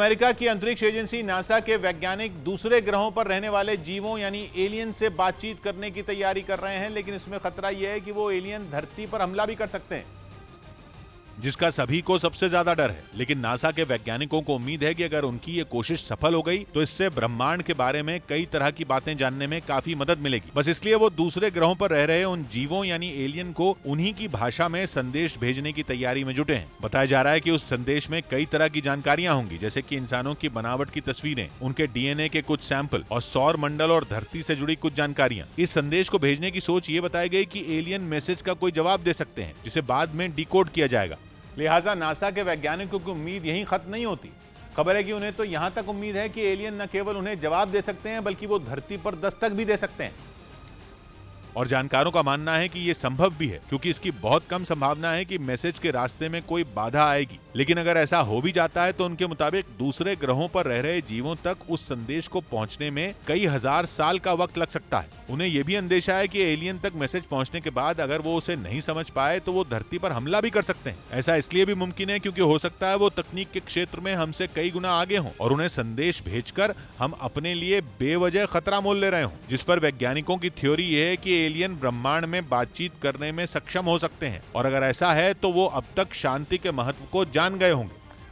America की अंतरिक्ष agency NASA के वैज्ञानिक दूसरे ग्रहों पर रहने वाले जीवों यानी एलियन से बातचीत करने की तैयारी कर रहे हैं, लेकिन इसमें खतरा यह है कि वो एलियन धरती पर हमला भी कर सकते हैं, जिसका सभी को सबसे ज्यादा डर है। लेकिन नासा के वैज्ञानिकों को उम्मीद है कि अगर उनकी ये कोशिश सफल हो गई तो इससे ब्रह्मांड के बारे में कई तरह की बातें जानने में काफी मदद मिलेगी। बस इसलिए वो दूसरे ग्रहों पर रह रहे उन जीवों यानी एलियन को उन्हीं की भाषा में संदेश भेजने की तैयारी में जुटे हैं। बताया जा रहा है कि उस संदेश में कई तरह की जानकारियां होंगी, जैसे कि इंसानों की बनावट की तस्वीरें, उनके डीएनए के कुछ सैंपल और सौर मंडल और धरती से जुड़ी कुछ जानकारियां। इस संदेश को भेजने की सोच ये बताई गई कि एलियन मैसेज का कोई जवाब दे सकते हैं, जिसे बाद में डिकोड किया जाएगा। लिहाजा नासा के वैज्ञानिकों की उम्मीद यहीं खत्म नहीं होती। खबर है कि उन्हें तो यहां तक उम्मीद है कि एलियन न केवल उन्हें जवाब दे सकते हैं, बल्कि वो धरती पर दस्तक भी दे सकते हैं। और जानकारों का मानना है कि ये संभव भी है, क्योंकि इसकी बहुत कम संभावना है कि मैसेज के रास्ते में कोई बाधा आएगी। लेकिन अगर ऐसा हो भी जाता है तो उनके मुताबिक दूसरे ग्रहों पर रह रहे जीवों तक उस संदेश को पहुंचने में कई हजार साल का वक्त लग सकता है। उन्हें यह भी अंदेशा है कि एलियन तक मैसेज पहुंचने के बाद अगर वो उसे नहीं समझ पाए तो वो धरती पर हमला भी कर सकते हैं। ऐसा इसलिए भी मुमकिन है क्योंकि हो सकता है वो तकनीक के क्षेत्र में हमसे कई गुना आगे हों और उन्हें संदेश भेजकर हम अपने लिए बेवजह खतरा मोल ले रहे हों। जिस पर वैज्ञानिकों की थ्योरी ये है कि एलियन ब्रह्मांड में बातचीत करने में सक्षम हो सकते हैं, और अगर ऐसा है तो वो अब तक शांति के महत्व को जान गए होंगे।